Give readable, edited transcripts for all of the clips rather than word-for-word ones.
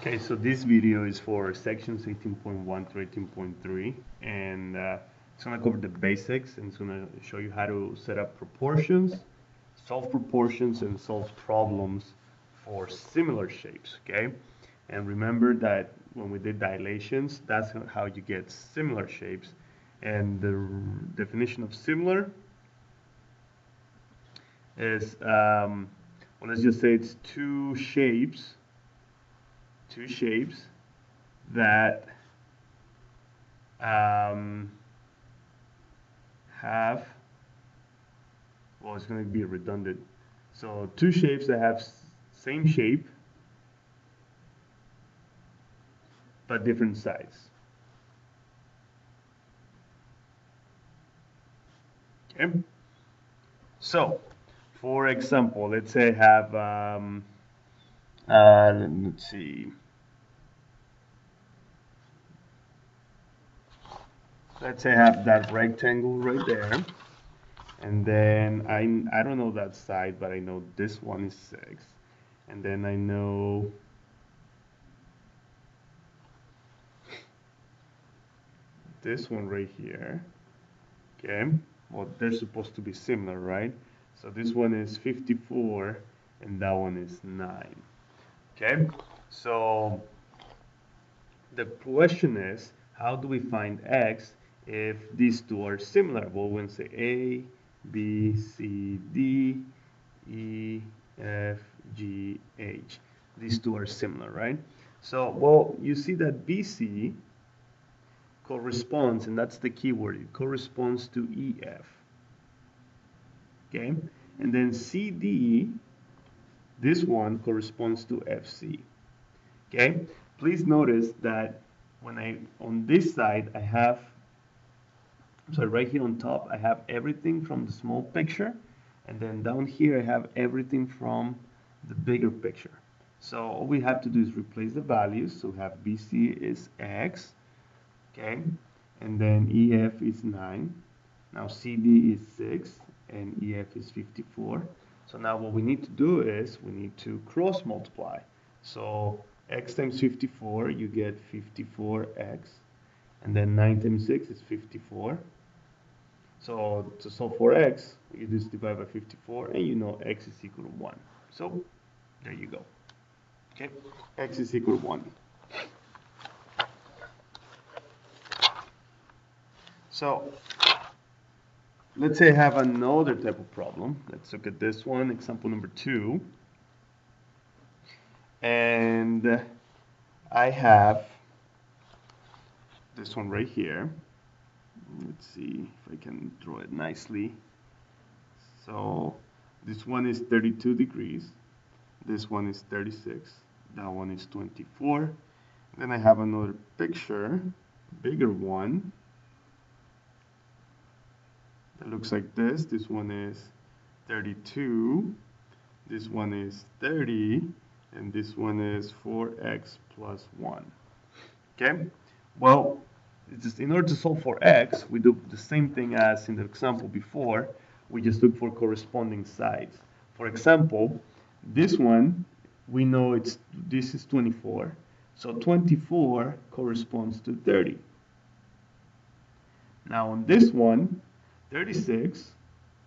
Okay, so this video is for sections 18.1 to 18.3, and it's going to cover the basics, and it's going to show you how to set up proportions, and solve problems for similar shapes, okay? And remember that when we did dilations, that's how you get similar shapes. And the definition of similar is, well, let's just say it's two shapes that um, have, well, it's going to be redundant. So two shapes that have same shape but different size. Okay. So, for example, let's say I have, let's see. Let's say I have that rectangle right there, and then I don't know that side, but I know this one is 6, and then I know this one right here. Okay, well, they're supposed to be similar, right? So this one is 54 and that one is 9. Okay, so the question is, how do we find x if these two are similar? Well, we're going to say A, B, C, D, E, F, G, H. These two are similar, right? So, well, you see that BC corresponds, and that's the key word, it corresponds to EF. Okay, and then CD, this one corresponds to FC. Okay, please notice that when on this side, I have, so right here on top, I have everything from the small picture, and then down here, I have everything from the bigger picture. So all we have to do is replace the values. So we have BC is X, okay, and then EF is 9. Now CD is 6, and EF is 54. So now what we need to do is we need to cross multiply. So x times 54, you get 54x, and then 9 times 6 is 54. So to solve for x, you just divide by 54, and you know x is equal to 1. So there you go. Okay, x is equal to 1. So let's say I have another type of problem. Let's look at this one, example number 2. And I have this one right here. Let's see if I can draw it nicely. So this one is 32 degrees. This one is 36. That one is 24. Then I have another picture, bigger one, that looks like this. This one is 32. This one is 30. And this one is 4x plus 1. Okay? Well, just in order to solve for x, we do the same thing as in the example before. We just look for corresponding sides. For example, this one, we know this is 24. So 24 corresponds to 30. Now on this one, 36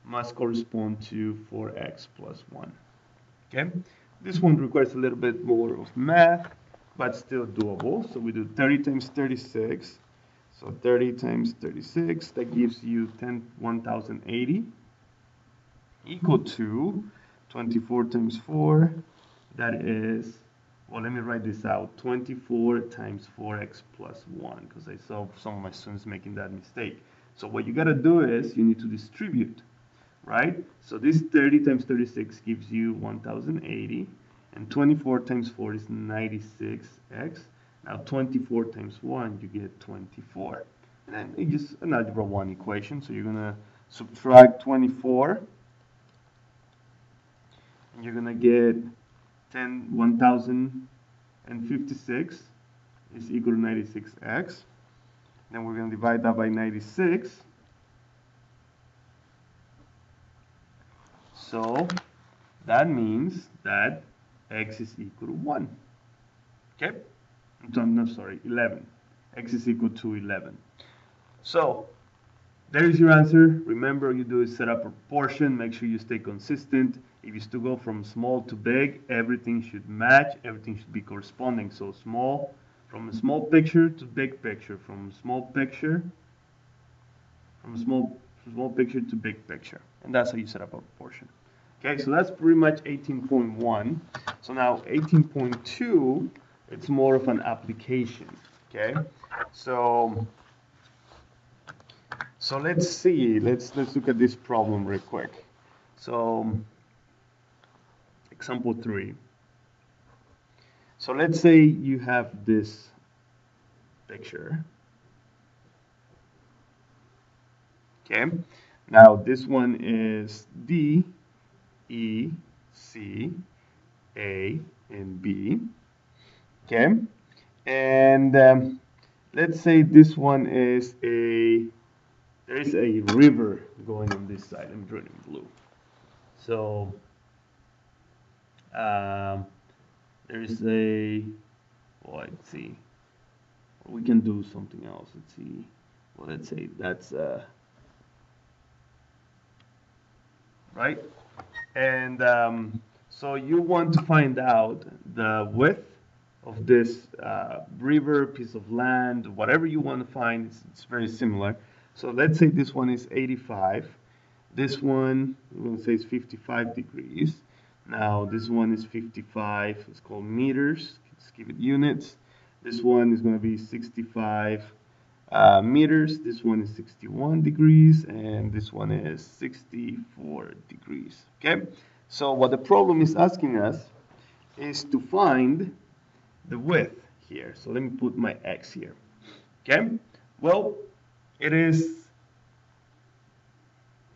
must correspond to 4x plus 1. Okay? This one requires a little bit more of math, but still doable. So we do 30 times 36. So 30 times 36, that gives you 1080 equal to 24 times 4. That is, well, let me write this out. 24 times 4x plus 1, because I saw some of my students making that mistake. So what you got to do is you need to distribute, right? So this 30 times 36 gives you 1080, and 24 times 4 is 96x. Now 24 times 1, you get 24. And then it's just an algebra 1 equation. So you're going to subtract 24, and you're going to get 1056 is equal to 96x. Then we're going to divide that by 96. So that means that x is equal to 1. Okay? No, sorry, 11. X is equal to 11. So there is your answer. Remember, you do is set up a proportion. Make sure you stay consistent. If you still go from small to big, everything should match. Everything should be corresponding. So small, from a small picture to big picture, from small picture to big picture, and that's how you set up a proportion. Okay, so that's pretty much 18.1. So now 18.2, it's more of an application. Okay, so let's see. Let's look at this problem real quick. So example 3. So let's say you have this picture. Okay, now this one is D, E, C, A, and B. Okay, and let's say this one is there is a river going on this side. I'm drawing in blue. So there's let's see. We can do something else. Let's see. Well, let's say that's right. And so you want to find out the width of this river, piece of land, whatever you want to find. It's very similar. So let's say this one is 85. This one, we're going to say is 55 degrees. Now this one is 55. It's called meters. Let's give it units. This one is going to be 65 meters. This one is 61 degrees, and this one is 64 degrees. Okay, so what the problem is asking us is to find the width here. So let me put my x here. Okay, well, it is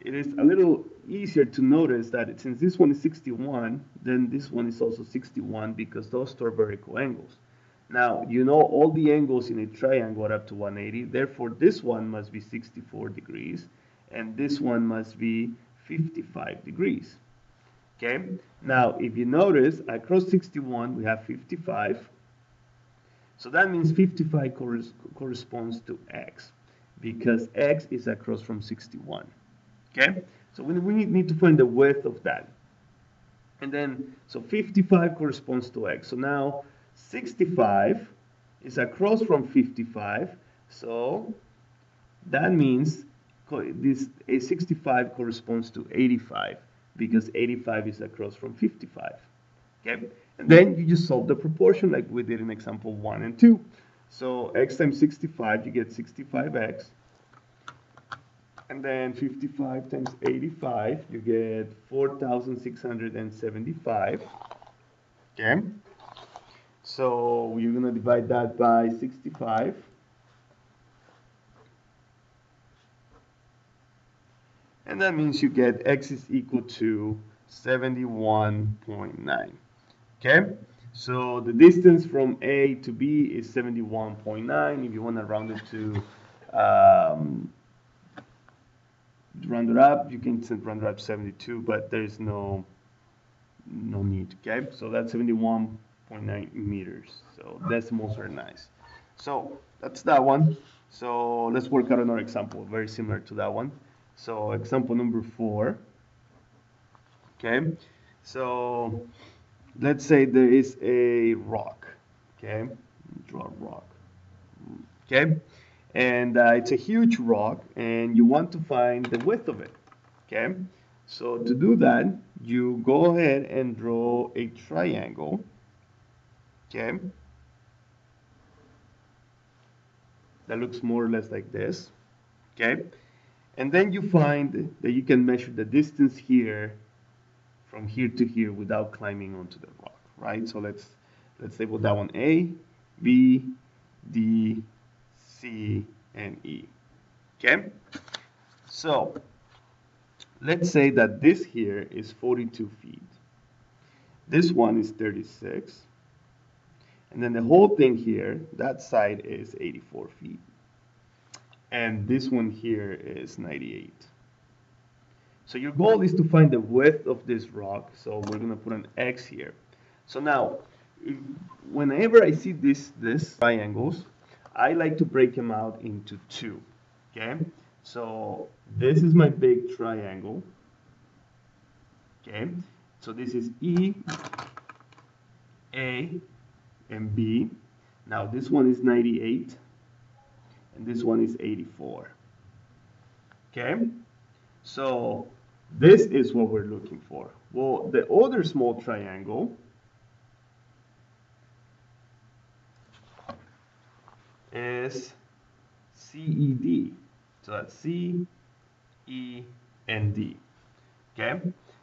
a little easier to notice that since this one is 61, then this one is also 61 because those two are vertical angles. Now, you know all the angles in a triangle are up to 180. Therefore, this one must be 64 degrees, and this one must be 55 degrees. Okay? Now, if you notice, across 61, we have 55. So that means 55 corresponds to x, because x is across from 61. Okay? So we need to find the width of that. And then, so 55 corresponds to x. So now, 65 is across from 55, so that means a 65 corresponds to 85 because 85 is across from 55. Okay, and then you just solve the proportion like we did in example 1 and 2. So x times 65, you get 65x, and then 55 times 85, you get 4,675. Okay. So you're going to divide that by 65. And that means you get x is equal to 71.9. Okay? So the distance from A to B is 71.9. If you want to round it to round it up, you can round it up 72, but there's no need. Okay? So that's 71.9 meters. So decimals are nice. So that's that one. So let's work out another example very similar to that one. So example number 4. Okay, so let's say there is a rock. Okay, draw a rock. Okay, and it's a huge rock, and you want to find the width of it. Okay, so to do that, you go ahead and draw a triangle. Okay, that looks more or less like this. Okay, and then you find that you can measure the distance here from here to here without climbing onto the rock, right? So let's label that one A, B, D, C, and E. Okay? So let's say that this here is 42 feet. This one is 36. And then the whole thing here, that side is 84 feet. And this one here is 98. So your goal is to find the width of this rock. So we're going to put an X here. So now, whenever I see this triangles, I like to break them out into two. Okay, so this is my big triangle. Okay, so this is E, A, and B. Now this one is 98, and this one is 84. Okay, so this is what we're looking for. Well, the other small triangle is CED. So that's C, E, and D. Okay?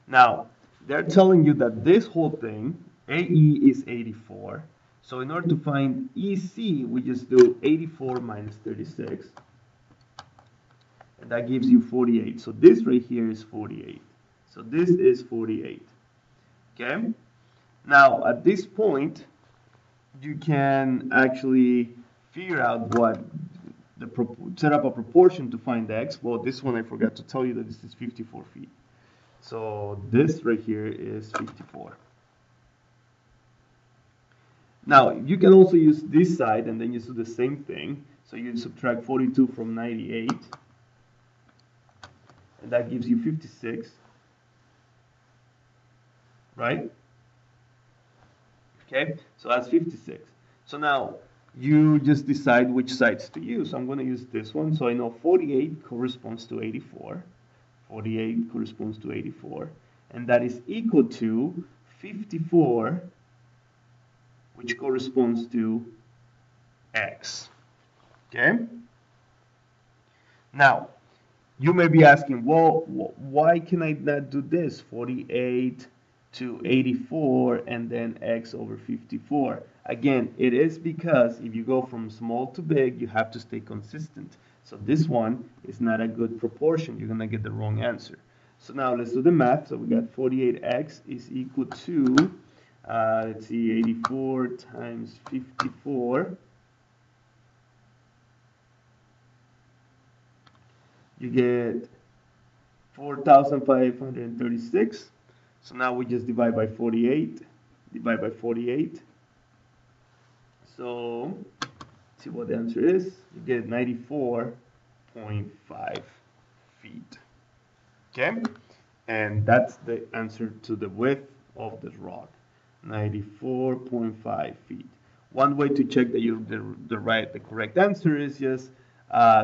Now, they're telling you that this whole thing, AE is 84. So in order to find EC, we just do 84 minus 36. And that gives you 48. So this right here is 48. So this is 48. Okay? Now, at this point, you can actually figure out what set up a proportion to find x. Well, this one I forgot to tell you that this is 54 feet. So this right here is 54. Now, you can also use this side and then you do the same thing. So you subtract 42 from 98. And that gives you 56. Right? Okay, so that's 56. So now you just decide which sides to use. I'm going to use this one. So I know 48 corresponds to 84. 48 corresponds to 84. And that is equal to 54, which corresponds to x. Okay? Now, you may be asking, well, why can I not do this? 48 to 84 and then x over 54. Again, it is because if you go from small to big, you have to stay consistent. So this one is not a good proportion. You're going to get the wrong answer. So now let's do the math. So we got 48x is equal to, let's see, 84 times 54. You get 4,536. So now we just divide by 48. Divide by 48. So see what the answer is. You get 94.5 feet. Okay? And that's the answer to the width of the rock. 94.5 feet. One way to check that you're the correct answer is just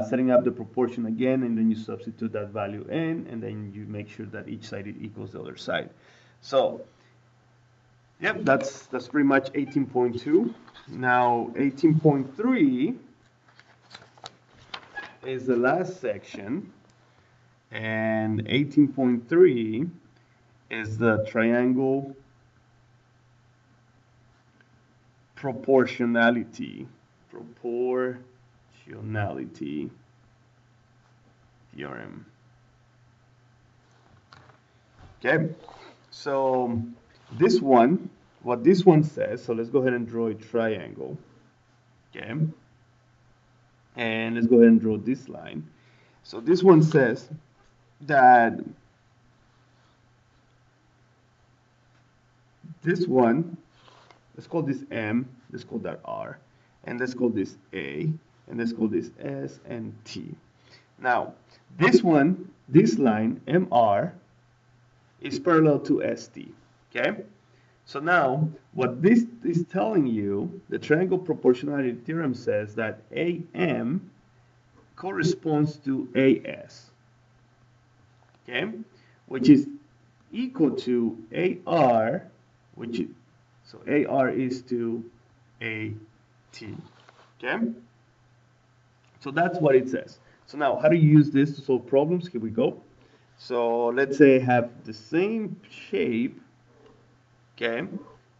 setting up the proportion again, and then you substitute that value in, and then you make sure that each side equals the other side. So, yep, that's pretty much 18.2. Now, 18.3 is the last section, and 18.3 is the triangle proportionality theorem. Okay, so this one, what this one says, so let's go ahead and draw a triangle. Okay, and let's go ahead and draw this line. So this one says that this one, let's call this M, let's call that R, and let's call this A, and let's call this S and T. Now, this one, this line, MR, is parallel to ST, okay? So now, what this is telling you, the triangle proportionality theorem says that AM corresponds to AS, okay? Which is equal to AR, so AR is to AT, okay? So that's what it says. So now, how do you use this to solve problems? Here we go. So let's say I have the same shape, okay?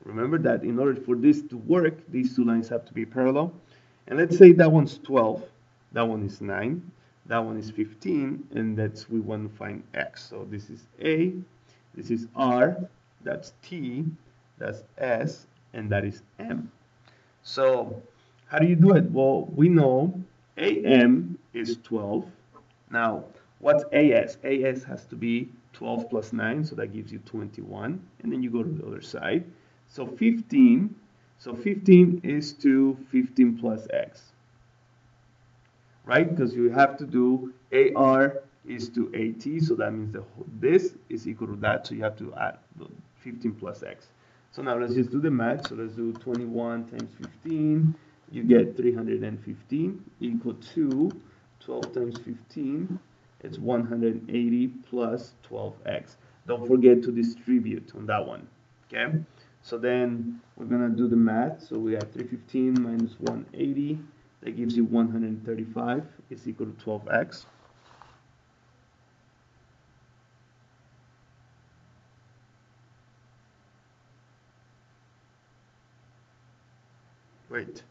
Remember that in order for this to work, these two lines have to be parallel. And let's say that one's 12, that one is 9, that one is 15, and we want to find x. So this is A, this is R, that's T, that's S, and that is M. So how do you do it? Well, we know AM is 12. Now, what's AS? AS has to be 12 plus 9, so that gives you 21. And then you go to the other side. So 15 So 15 is to 15 plus x, right? Because you have to do AR is to AT, so that means this is equal to that, so you have to add the 15 plus x. So now let's just do the math. So let's do 21 times 15. You get 315 equal to 12 times 15. It's 180 plus 12x. Don't forget to distribute on that one, okay? So then we're gonna do the math. So we have 315 minus 180. That gives you 135 is equal to 12x. Wait,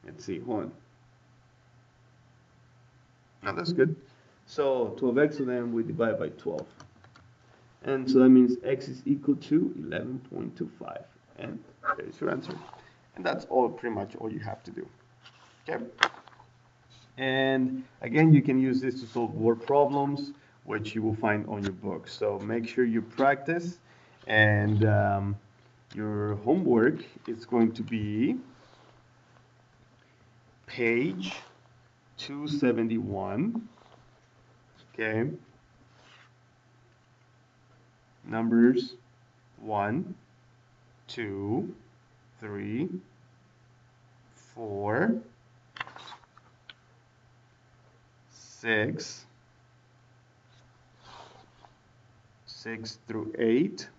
let's see, hold on. No, that's good. So 12x, so then we divide by 12. And so that means x is equal to 11.25. And there's your answer. And that's all, pretty much all you have to do. Okay. And again, you can use this to solve word problems, which you will find on your book. So make sure you practice. And your homework is going to be page 271. Okay. Numbers 1, 2, 3, 4, 6, 6 through 8,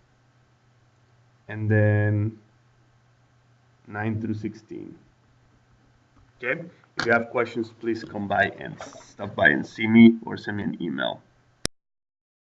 and then 9 through 16. Okay? If you have questions, please come by and stop by and see me or send me an email.